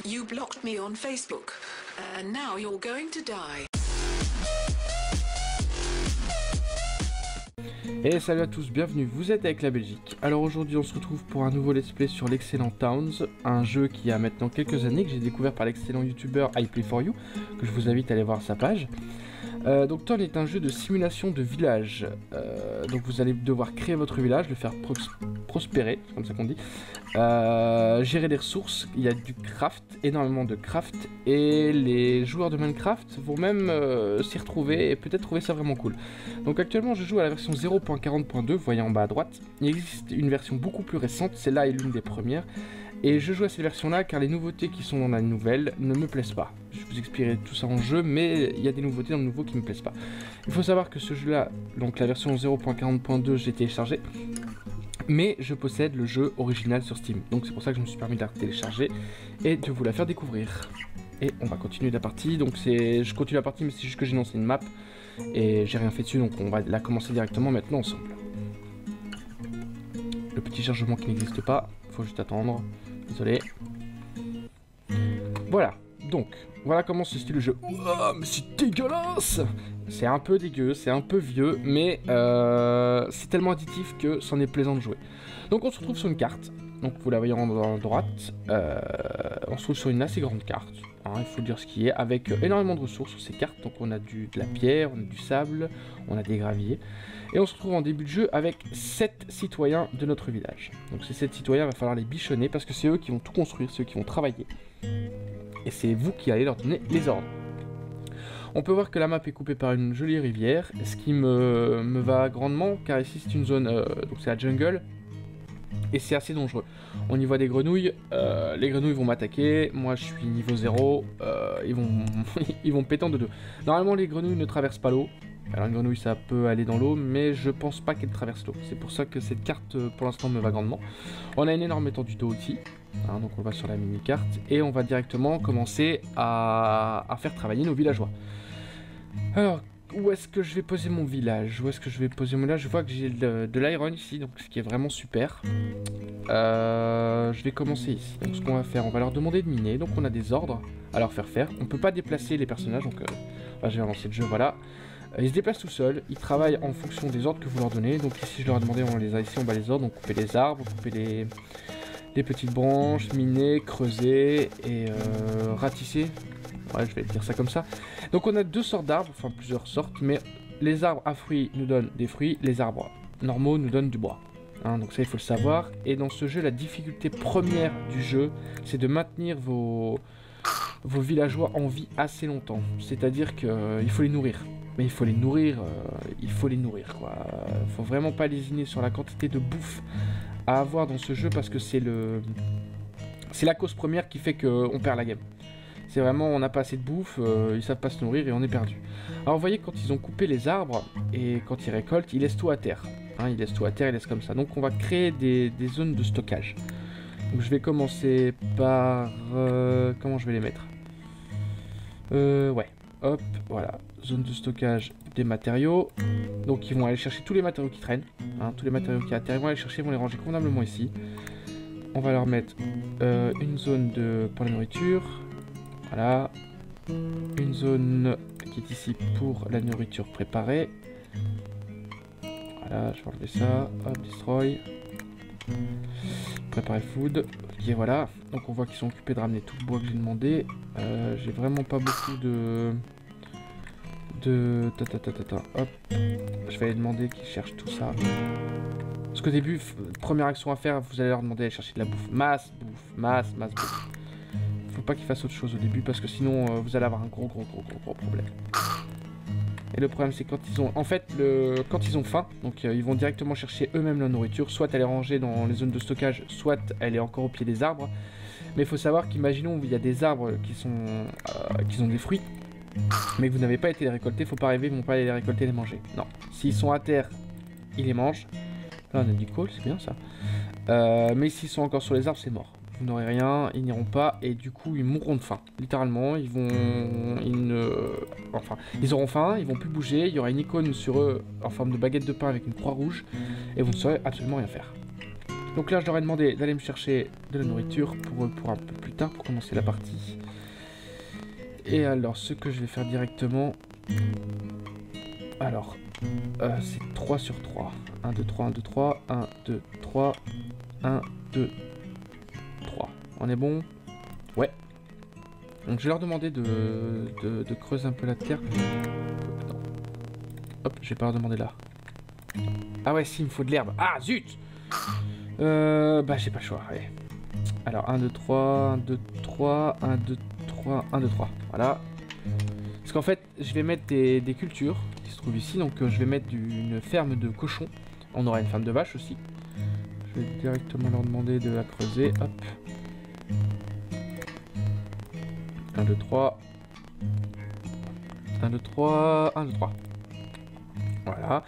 You blocked me on Facebook, and now you're going to die. Et salut à tous, bienvenue, vous êtes avec la Belgique. Alors aujourd'hui on se retrouve pour un nouveau let's play sur l'excellent Towns, un jeu qui a maintenant quelques années, que j'ai découvert par l'excellent youtubeur iPlay4You, que je vous invite à aller voir sa page. Donc Town est un jeu de simulation de village, donc vous allez devoir créer votre village, le faire prospérer, c'est comme ça qu'on dit, gérer les ressources, il y a du craft, énormément de craft, et les joueurs de Minecraft vont même s'y retrouver et peut-être trouver ça vraiment cool. Donc actuellement je joue à la version 0.40.2, vous voyez en bas à droite, il existe une version beaucoup plus récente, celle-là est l'une des premières, et je joue à cette version-là car les nouveautés qui sont dans la nouvelle ne me plaisent pas. Je vous expliquerai tout ça en jeu, mais il y a des nouveautés dans le nouveau qui ne me plaisent pas. Il faut savoir que ce jeu-là, donc la version 0.40.2, j'ai téléchargé, mais je possède le jeu original sur Steam. Donc c'est pour ça que je me suis permis de la télécharger et de vous la faire découvrir. Et on va continuer la partie, donc je continue la partie, mais c'est juste que j'ai lancé une map et j'ai rien fait dessus, donc on va la commencer directement maintenant ensemble. Le petit chargement qui n'existe pas, faut juste attendre. Désolé. Voilà, donc, voilà comment se style le jeu. Oh, mais c'est dégueulasse! C'est un peu dégueu, c'est un peu vieux, mais c'est tellement additif que c'en est plaisant de jouer. Donc on se retrouve sur une carte, donc vous la voyez en droite, on se trouve sur une assez grande carte, hein, il faut dire ce qui est, avec énormément de ressources sur ces cartes, donc on a de la pierre, on a du sable, on a des graviers, et on se retrouve en début de jeu avec 7 citoyens de notre village. Donc ces 7 citoyens, il va falloir les bichonner, parce que c'est eux qui vont tout construire, c'est eux qui vont travailler, et c'est vous qui allez leur donner les ordres. On peut voir que la map est coupée par une jolie rivière, ce qui me va grandement, car ici c'est une zone, donc c'est la jungle, et c'est assez dangereux. On y voit des grenouilles, les grenouilles vont m'attaquer, moi je suis niveau 0, ils vont péter en deux. Normalement les grenouilles ne traversent pas l'eau, alors une grenouille ça peut aller dans l'eau, mais je pense pas qu'elle traverse l'eau. C'est pour ça que cette carte pour l'instant me va grandement. On a une énorme étendue d'eau aussi, hein, donc on va sur la mini-carte, et on va directement commencer à faire travailler nos villageois. Alors, où est-ce que je vais poser mon village? Où est-ce que je vais poser mon village? Je vois que j'ai de l'iron ici, donc ce qui est vraiment super. Je vais commencer ici. Donc ce qu'on va faire, on va leur demander de miner. Donc on a des ordres à leur faire faire. On peut pas déplacer les personnages, donc je vais lancer le jeu, voilà. Ils se déplacent tout seuls, ils travaillent en fonction des ordres que vous leur donnez. Donc ici je leur ai demandé, on les a ici, on va les ordres, donc couper les arbres, couper les petites branches, miner, creuser et ratisser. Ouais, je vais dire ça comme ça. Donc on a deux sortes d'arbres, enfin plusieurs sortes, mais les arbres à fruits nous donnent des fruits, les arbres normaux nous donnent du bois. Hein, donc ça il faut le savoir. Et dans ce jeu, la difficulté première du jeu, c'est de maintenir vos villageois en vie assez longtemps. C'est-à-dire qu'il faut les nourrir. Mais il faut les nourrir, quoi. Faut vraiment pas lésiner sur la quantité de bouffe à avoir dans ce jeu parce que c'est la cause première qui fait qu'on perd la game. C'est vraiment, on n'a pas assez de bouffe, ils savent pas se nourrir et on est perdu. Alors vous voyez, quand ils ont coupé les arbres et quand ils récoltent, ils laissent tout à terre. Hein, ils laissent tout à terre, ils laissent comme ça. Donc on va créer des zones de stockage. Donc je vais commencer par... comment je vais les mettre? Ouais, hop, voilà. Zone de stockage des matériaux. Donc ils vont aller chercher tous les matériaux qui traînent. Hein, tous les matériaux qui atterrent, ils vont aller chercher, ils vont les ranger convenablement ici. On va leur mettre une zone pour la nourriture. Voilà, une zone qui est ici pour la nourriture préparée. Voilà, je vais enlever ça, hop, destroy. Préparer food, ok voilà. Donc on voit qu'ils sont occupés de ramener tout le bois que j'ai demandé. J'ai vraiment pas beaucoup hop. Je vais aller demander qu'ils cherchent tout ça. Parce qu'au début, première action à faire, vous allez leur demander d'aller chercher de la bouffe. Masse bouffe. Faut pas qu'ils fassent autre chose au début parce que sinon vous allez avoir un gros problème. Et le problème c'est quand ils ont quand ils ont faim, donc ils vont directement chercher eux-mêmes la nourriture, soit elle est rangée dans les zones de stockage, soit elle est encore au pied des arbres. Mais il faut savoir qu'imaginons il y a des arbres qui ont des fruits, mais que vous n'avez pas été les récolter, faut pas rêver, ils vont pas aller les récolter et les manger. Non, s'ils sont à terre, ils les mangent. Là on a du coal, c'est bien ça. Mais s'ils sont encore sur les arbres, c'est mort. Vous n'aurez rien, ils n'iront pas et du coup ils mourront de faim. Littéralement, ils auront faim, ils vont plus bouger, il y aura une icône sur eux en forme de baguette de pain avec une croix rouge et vous ne saurez absolument rien faire. Donc là, je leur ai demandé d'aller me chercher de la nourriture pour un peu plus tard, pour commencer la partie. Et alors, ce que je vais faire directement... Alors, c'est 3 sur 3. 1, 2, 3, 1, 2, 3, 1, 2, 3, 1, 2, 3. On est bon? Ouais. Donc je vais leur demander de creuser un peu la terre. Non. Hop, je vais pas leur demander là. Ah ouais, si, il me faut de l'herbe. Ah, zut! Bah, j'ai pas le choix, allez. Alors, 1, 2, 3, 1, 2, 3, 1, 2, 3, 1, 2, 3. Voilà. Parce qu'en fait, je vais mettre des cultures qui se trouvent ici. Donc, je vais mettre une ferme de cochons. On aura une ferme de vaches aussi. Je vais directement leur demander de la creuser. Hop. 1, 2, 3. 1, 2, 3. 1, 2, 3. Voilà.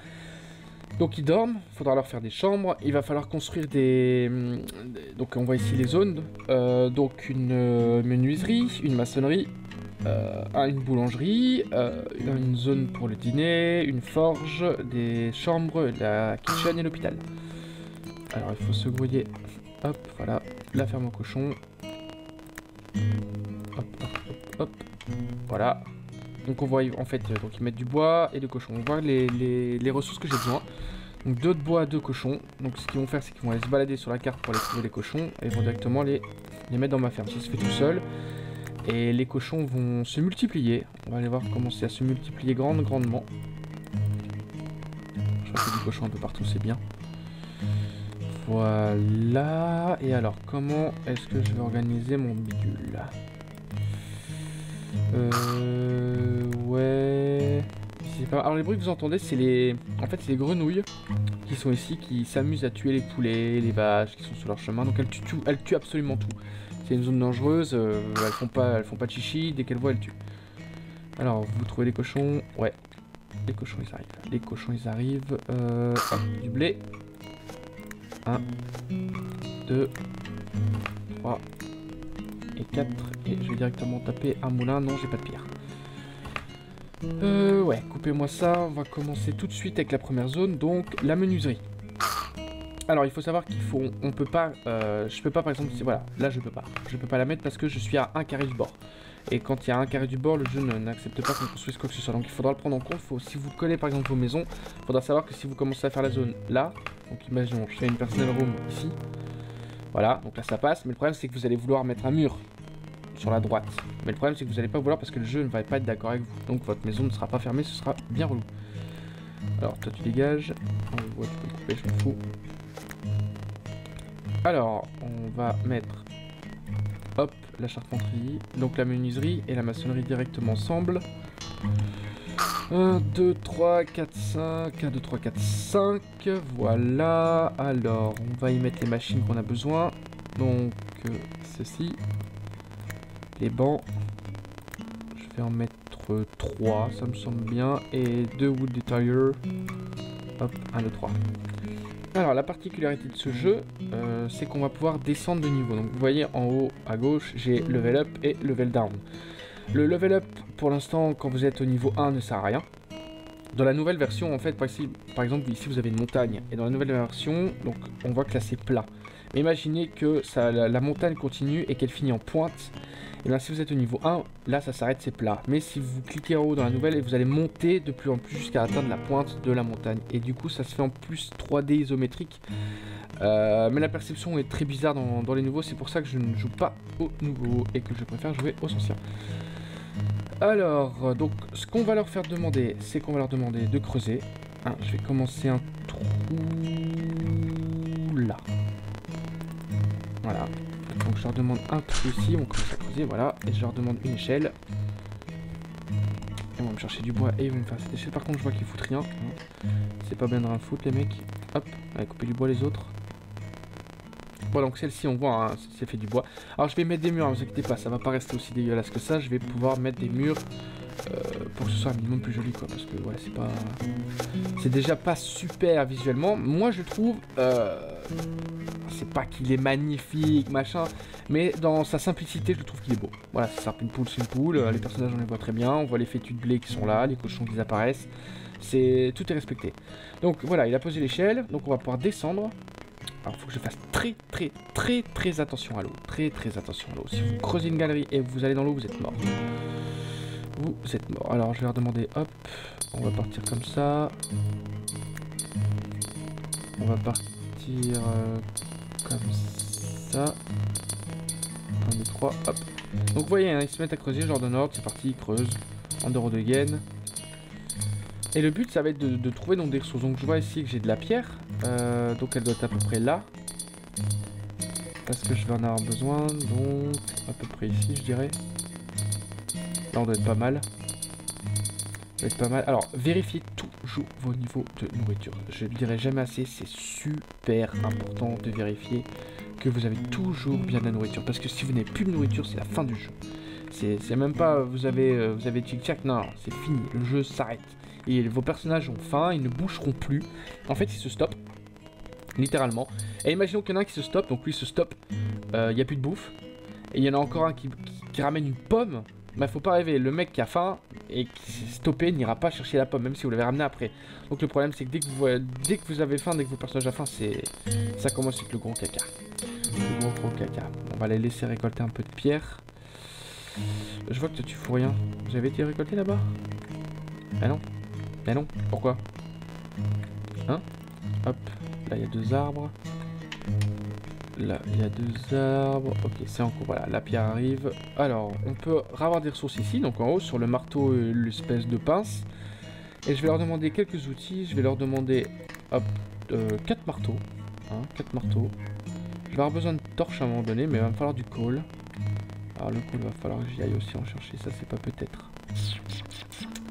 Donc ils dorment, il faudra leur faire des chambres, il va falloir construire des... Donc on voit ici les zones, donc une menuiserie, une maçonnerie, une boulangerie, une zone pour le dîner, une forge, des chambres, la kitchen et l'hôpital. Alors il faut se grouiller, hop, voilà, la ferme aux cochons. Hop, hop, hop, hop, voilà. Donc on voit en fait, donc ils mettent du bois et des cochons. On voit les ressources que j'ai besoin. Donc 2 de bois, 2 cochons. Donc ce qu'ils vont faire, c'est qu'ils vont aller se balader sur la carte pour aller trouver les cochons. Et ils vont directement les mettre dans ma ferme. Ça se fait tout seul. Et les cochons vont se multiplier. On va aller voir commencer à se multiplier grandement. Je crois qu'il y a des cochons un peu partout, c'est bien. Voilà. Et alors, comment est-ce que je vais organiser mon bidule ? Ouais. Pas... Alors les bruits que vous entendez, c'est les... En fait, c'est les grenouilles qui sont ici, qui s'amusent à tuer les poulets, les vaches qui sont sur leur chemin. Donc elles tuent absolument tout. C'est une zone dangereuse. Elles font pas de chichi. Dès qu'elles voient, elles tuent. Alors, vous trouvez les cochons? Ouais. Les cochons, ils arrivent. Les cochons, ils arrivent. Hop, du blé. 1, 2, 3 et 4. Et je vais directement taper un moulin. Non, j'ai pas de pierre. Ouais, coupez-moi ça. On va commencer tout de suite avec la première zone, donc la menuiserie. Alors, il faut savoir qu'il faut... On peut pas... je peux pas, par exemple... Voilà, là, je peux pas. Je peux pas la mettre parce que je suis à 1 carré du bord. Et quand il y a 1 carré du bord, le jeu n'accepte pas qu'on construise quoi que ce soit. Donc, il faudra le prendre en compte. Si vous collez, par exemple, vos maisons, il faudra savoir que si vous commencez à faire la zone là... Donc, imaginons, je fais une personal room ici. Voilà, donc là, ça passe. Mais le problème, c'est que vous allez vouloir mettre un mur sur la droite. Mais le problème, c'est que vous n'allez pas vouloir parce que le jeu ne va pas être d'accord avec vous. Donc, votre maison ne sera pas fermée. Ce sera bien relou. Alors, toi, tu dégages. Ouais, tu peux le couper, je m'en fous. Alors, on va mettre, hop, la charpenterie, donc la menuiserie et la maçonnerie directement ensemble. 1, 2, 3, 4, 5, 1, 2, 3, 4, 5, voilà. Alors, on va y mettre les machines qu'on a besoin. Donc, ceci, les bancs, je vais en mettre 3, ça me semble bien, et 2 wood detailer, hop, 1, 2, 3. Alors la particularité de ce jeu, c'est qu'on va pouvoir descendre de niveau. Donc vous voyez en haut à gauche, j'ai level up et level down. Le level up, pour l'instant, quand vous êtes au niveau 1, ne sert à rien. Dans la nouvelle version, en fait, par exemple, ici vous avez une montagne. Et dans la nouvelle version, donc, on voit que là c'est plat. Mais imaginez que la montagne continue et qu'elle finit en pointe. Et bien si vous êtes au niveau 1, là ça s'arrête, c'est plat. Mais si vous cliquez en haut dans la nouvelle, vous allez monter de plus en plus jusqu'à atteindre la pointe de la montagne. Et du coup ça se fait en plus 3D isométrique. Mais la perception est très bizarre dans les nouveaux. C'est pour ça que je ne joue pas au nouveau et que je préfère jouer aux anciens. Alors, donc ce qu'on va leur faire demander, c'est qu'on va leur demander de creuser. Je vais commencer un trou là. Voilà. Donc je leur demande un trou ici, on commence à creuser, voilà. Et je leur demande une échelle. Ils vont me chercher du bois et ils vont me faire cette échelle. Par contre, je vois qu'ils foutent rien. C'est pas bien de rien foutre, les mecs. Hop, on va couper du bois les autres. Bon, donc celle-ci, on voit, hein, c'est fait du bois. Alors je vais mettre des murs, ne vous inquiétez pas, ça va pas rester aussi dégueulasse que ça. Je vais pouvoir mettre des murs pour que ce soit un minimum plus joli, quoi. Parce que, ouais, c'est pas... C'est déjà pas super visuellement. Moi, je trouve... c'est pas qu'il est magnifique, machin, mais dans sa simplicité, je trouve qu'il est beau. Voilà, c'est simple, une poule, c'est une poule, les personnages, on les voit très bien, on voit les fétus de blé qui sont là, les cochons qui apparaissent, tout est respecté. Donc voilà, il a posé l'échelle, donc on va pouvoir descendre. Alors, faut que je fasse très attention à l'eau. Très attention à l'eau. Si vous creusez une galerie et vous allez dans l'eau, vous êtes mort. Vous êtes mort. Alors, je vais leur demander, hop, on va partir comme ça. On va partir comme ça. 1, 2, 3, hop. Donc, vous voyez, hein, ils se mettent à creuser, je leur donne ordre, c'est parti, ils creusent. En dehors de gain. Et le but, ça va être de trouver donc des ressources. Donc, je vois ici que j'ai de la pierre. Donc, elle doit être à peu près là. Parce que je vais en avoir besoin. Donc, à peu près ici, je dirais. Là, on doit être pas mal. Ça doit être pas mal. Alors, vérifiez toujours vos niveaux de nourriture. Je ne le dirai jamais assez, c'est super important de vérifier que vous avez toujours bien de la nourriture. Parce que si vous n'avez plus de nourriture, c'est la fin du jeu. C'est même pas vous avez tic-tac, non, c'est fini, le jeu s'arrête. Et vos personnages ont faim, ils ne bougeront plus. En fait, ils se stoppent, littéralement. Et imaginons qu'il y en a un qui se stoppe, donc lui se stoppe, il n'y a plus de bouffe. Et il y en a encore un qui ramène une pomme. Bah, faut pas rêver, le mec qui a faim et qui s'est stoppé n'ira pas chercher la pomme, même si vous l'avez ramené après. Donc le problème, c'est que dès que vous avez faim, dès que vos personnages ont faim, ça commence avec le gros caca. Le gros caca. On va les laisser récolter un peu de pierre. Je vois que tu fous rien. J'avais été récolté là-bas? Ah non. Ah non. Pourquoi? Hein? Hop. Là, il y a 2 arbres. Là, il y a 2 arbres. Ok, c'est en cours. Voilà, la pierre arrive. Alors, on peut avoir des ressources ici. Donc en haut, sur le marteau et l'espèce de pince. Et je vais leur demander quelques outils. Je vais leur demander... Hop. 4 marteaux. Hein, 4 marteaux. Je vais avoir besoin de torches à un moment donné, mais il va me falloir du coal. Alors le coal, va falloir que j'y aille aussi en chercher, ça c'est pas peut-être.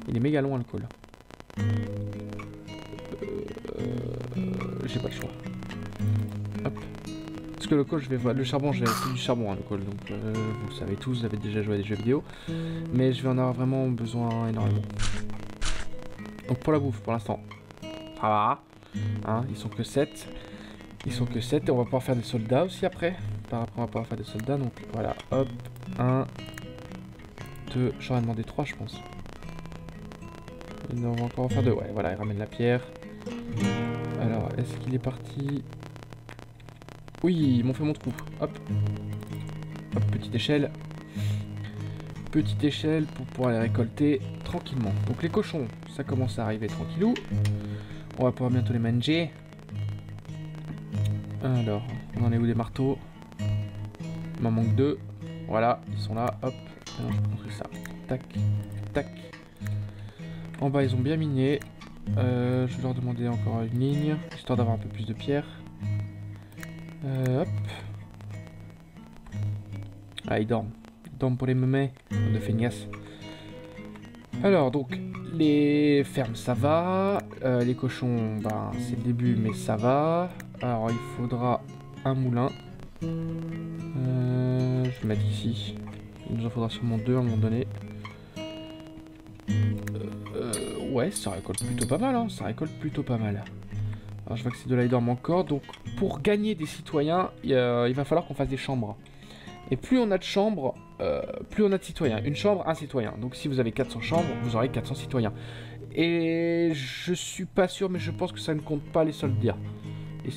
Il est méga long, hein, le coal. J'ai pas le choix. Hop. Parce que le coal, le charbon, c'est du charbon, hein, le coal. Donc vous le savez tous, vous avez déjà joué à des jeux vidéo. Mais je vais en avoir vraiment besoin énormément. Donc pour la bouffe, pour l'instant, ça va. Hein, ils sont que 7. Ils sont que 7 et on va pouvoir faire des soldats aussi après. Par après, on va pouvoir faire des soldats. Donc voilà, hop. 1, 2, j'aurais demandé 3 je pense. On va encore en faire 2, ouais, voilà, il ramène la pierre. Alors, est-ce qu'il est parti? Oui, ils m'ont fait mon trou, hop. Hop, petite échelle. Petite échelle pour pouvoir les récolter tranquillement. Donc les cochons, ça commence à arriver tranquillou. On va pouvoir bientôt les manger. Alors, on en est où des marteaux? Il m'en manque 2. Voilà, ils sont là, hop. Alors, je construis ça. Tac, tac. En bas, ils ont bien miné. Je vais leur demander encore une ligne, histoire d'avoir un peu plus de pierre. Hop. Ah, ils dorment. Ils dorment pour les meumets de feignasse. Alors, donc, les fermes, ça va. Les cochons, ben, c'est le début, mais ça va. Alors, il faudra un moulin. Je vais mettre ici. Il nous en faudra sûrement 2 à un moment donné. Ouais, ça récolte plutôt pas mal, hein. Ça récolte plutôt pas mal. Alors je vois que ces 2 là ils dorment encore. Donc pour gagner des citoyens, il va falloir qu'on fasse des chambres. Et plus on a de chambres, plus on a de citoyens. Une chambre, un citoyen. Donc si vous avez 400 chambres, vous aurez 400 citoyens. Et je suis pas sûr, mais je pense que ça ne compte pas les soldats. Les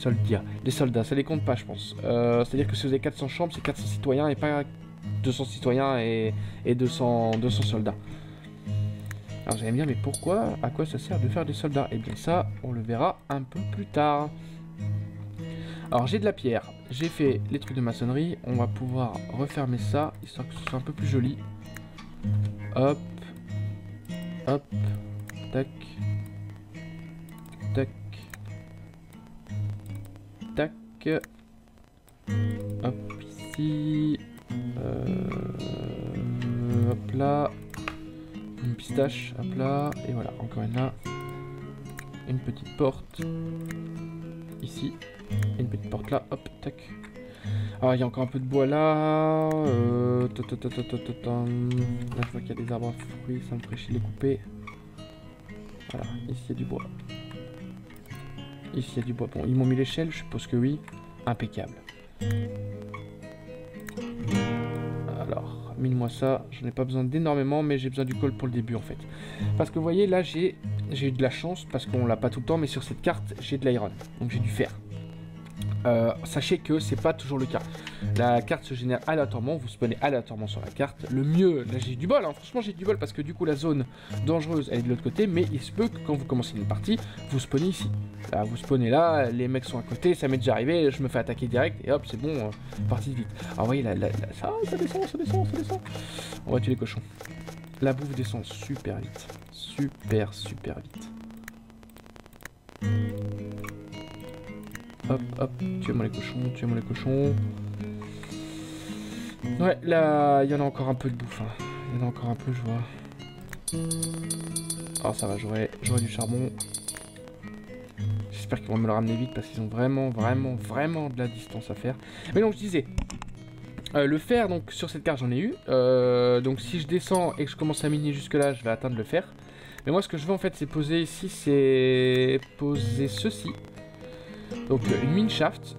soldats, ça les compte pas, je pense. C'est-à-dire que si vous avez 400 chambres, c'est 400 citoyens et pas 200 citoyens et 200 soldats. Alors vous allez me dire, mais pourquoi? À quoi ça sert de faire des soldats? Eh bien ça, on le verra un peu plus tard. Alors j'ai de la pierre, j'ai fait les trucs de maçonnerie. On va pouvoir refermer ça, histoire que ce soit un peu plus joli. Hop. Hop. Tac. Tac. Tac. Hop, ici. Hop là. Une pistache, hop là. Et voilà, encore une là. Une petite porte. Ici. Et une petite porte là, hop, tac. Alors, il y a encore un peu de bois là. Là, je vois qu'il y a des arbres à fruits, ça me ferait chier de les couper. Voilà, ici il y a du bois. Ici il y a du bois. Bon, ils m'ont mis l'échelle, je suppose que oui. Impeccable. Alors, mine-moi ça. J'en ai pas besoin d'énormément, mais j'ai besoin du coal pour le début en fait. Parce que vous voyez, là j'ai eu de la chance, parce qu'on l'a pas tout le temps, mais sur cette carte, j'ai de l'iron. Donc j'ai du fer. sachez que c'est pas toujours le cas. La carte se génère aléatoirement, vous spawnez aléatoirement sur la carte. Le mieux, là j'ai du bol, hein. Franchement j'ai du bol parce que du coup la zone dangereuse elle est de l'autre côté, mais il se peut que quand vous commencez une partie, vous spawnez ici. Là, vous spawnez là, les mecs sont à côté, ça m'est déjà arrivé, je me fais attaquer direct et hop c'est bon, partie vite. Alors vous voyez là, ça descend, ça descend, ça descend. On va tuer les cochons. La bouffe descend super vite, super vite. Hop, hop, tuez-moi les cochons, tuez-moi les cochons. Ouais, là, il y en a encore un peu de bouffe. Hein. Il y en a encore un peu, je vois. Alors ça va, j'aurai du charbon. J'espère qu'ils vont me le ramener vite parce qu'ils ont vraiment de la distance à faire. Mais donc, je disais, le fer, donc sur cette carte, j'en ai eu. Donc si je descends et que je commence à miner jusque là, je vais atteindre le fer. Mais moi, ce que je veux en fait, c'est poser ici, c'est poser ceci. Donc une mine shaft,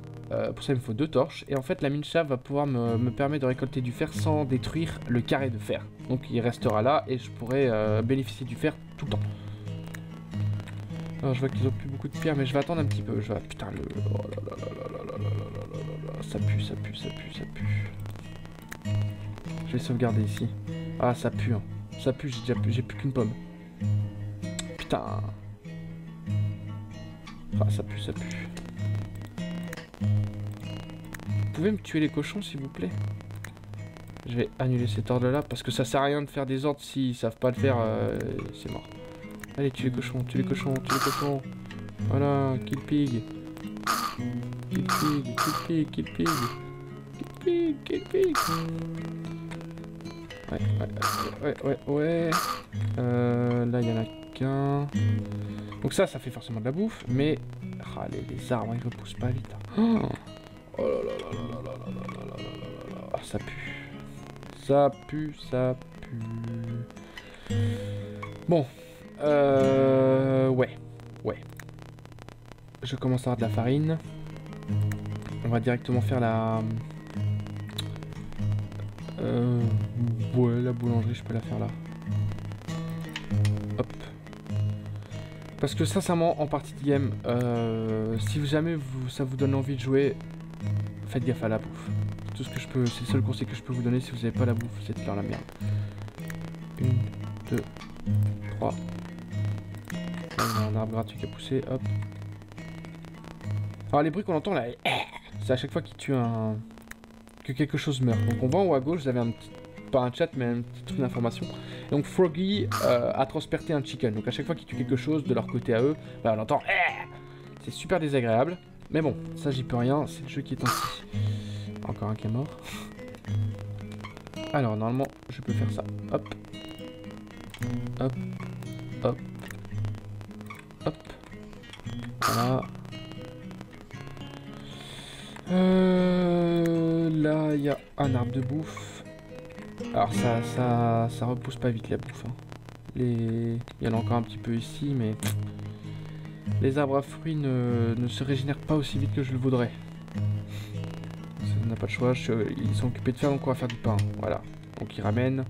pour ça il me faut 2 torches, et en fait la mine shaft va pouvoir me permettre de récolter du fer sans détruire le carré de fer. Donc il restera là et je pourrai bénéficier du fer tout le temps. Alors je vois qu'ils ont plus beaucoup de pierre, mais je vais attendre un petit peu. Putain le... Oh là là là là là là là là. Ça pue, ça pue, ça pue, ça pue. Je vais sauvegarder ici. Ah ça pue, hein. Ça pue, j'ai plus qu'une pomme. Putain. Ah ça pue, ça pue. Vous pouvez me tuer les cochons s'il vous plaît? Je vais annuler cet ordre là parce que ça sert à rien de faire des ordres s'ils savent pas le faire, c'est mort. Allez, tue les cochons, tue les cochons, tue les cochons. Voilà, kill pig. Kill pig, kill pig, kill pig. Kill pig, kill pig. Ouais. Là, il y en a qu'un. Donc ça fait forcément de la bouffe, mais... Ah, les arbres, ils repoussent pas vite. Hein. Oh là là là là là là là là là là là. Ah, ça pue. Ça pue, ça pue. Bon. Ouais. Je commence à avoir de la farine. On va directement faire la... Ouais, la boulangerie, je peux la faire là. Hop. Parce que sincèrement, en partie de game, si jamais ça vous donne envie de jouer, faites gaffe à la bouffe. Tout ce que je peux, c'est le seul conseil que je peux vous donner si vous n'avez pas la bouffe, c'est de faire la merde. 1, 2, 3. Là, il y a un arbre gratuit qui a poussé, hop. Alors les bruits qu'on entend là, c'est à chaque fois qu'il tue que quelque chose meurt. Donc on voit en haut à gauche, vous avez un petit, pas un chat, mais un petit truc d'information. Donc Froggy a transperté un chicken. Donc à chaque fois qu'ils tuent quelque chose de leur côté à eux, bah, on entend. C'est super désagréable. Mais bon, ça j'y peux rien, c'est le jeu qui est ainsi. Encore un qui est mort. Alors normalement, je peux faire ça. Hop. Hop. Hop. Hop. Voilà. Là, il y a un arbre de bouffe. Alors ça repousse pas vite la bouffe. Hein. Il y en a encore un petit peu ici, mais les arbres à fruits ne se régénèrent pas aussi vite que je le voudrais. On n'a pas de choix. Ils sont occupés de faire, donc on va faire du pain. Voilà. Donc ils ramènent.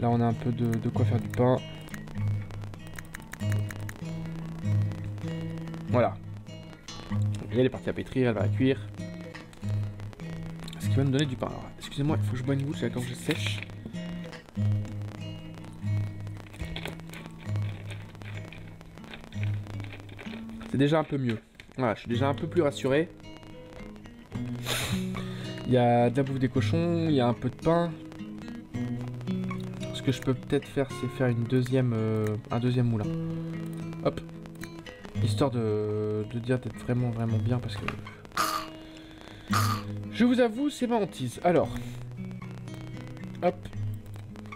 Là, on a un peu de quoi faire du pain. Voilà. Et elle est partie à pétrir, elle va la cuire. Ce qui va me donner du pain. Alors, excusez-moi, il faut que je boive une goutte, j'ai la gorge sèche. C'est déjà un peu mieux. Voilà, je suis déjà un peu plus rassuré. Il y a de la bouffe des cochons, il y a un peu de pain. Ce que je peux peut-être faire, c'est faire un deuxième moulin. Hop. Histoire de dire d'être vraiment bien parce que... Je vous avoue, c'est ma hantise. Alors. Hop.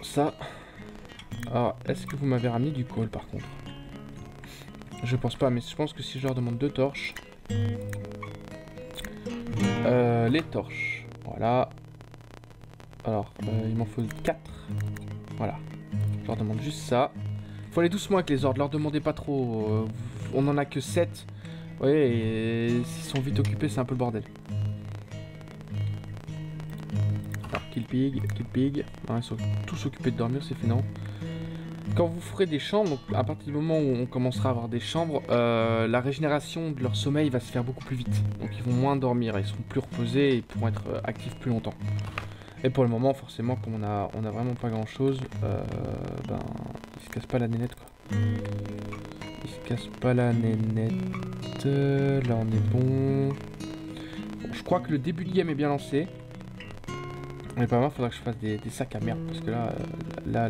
Ça. Alors, est-ce que vous m'avez ramené du coal par contre? Je pense pas, mais je pense que si je leur demande 2 torches... les torches. Voilà. Alors, il m'en faut 4. Voilà. Je leur demande juste ça. Faut aller doucement avec les ordres, leur demandez pas trop. On en a que 7. Ouais, et s'ils sont vite occupés, c'est un peu le bordel. Alors, kill pig. Ouais, ils sont tous occupés de dormir, c'est fainéant. quand vous ferez des chambres, donc à partir du moment où on commencera à avoir des chambres, la régénération de leur sommeil va se faire beaucoup plus vite. Donc ils vont moins dormir, ils seront plus reposés et pourront être actifs plus longtemps. Et pour le moment, forcément, comme on a vraiment pas grand chose, ben, ils se cassent pas la nénette quoi. Ils se cassent pas la nénette. Là on est bon. Bon, je crois que le début de game est bien lancé. Mais pas mal, faudra que je fasse des sacs à merde parce que là,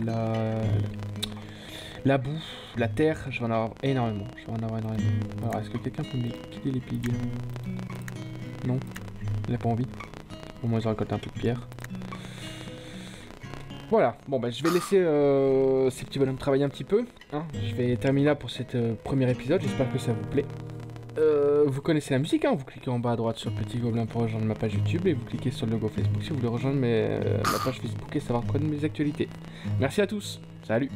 la boue, la terre, je vais en avoir énormément. Alors, est-ce que quelqu'un peut me liquider les pigs? Non, il a pas envie. Au moins, ils ont récolté un peu de pierre. Voilà, bon bah je vais laisser ces petits bonhommes travailler un petit peu. Hein. Je vais terminer là pour cet premier épisode, j'espère que ça vous plaît. Vous connaissez la musique, hein, vous cliquez en bas à droite sur le petit gobelin pour rejoindre ma page YouTube et vous cliquez sur le logo Facebook si vous voulez rejoindre ma page Facebook et savoir quoi de mes actualités. Merci à tous, salut!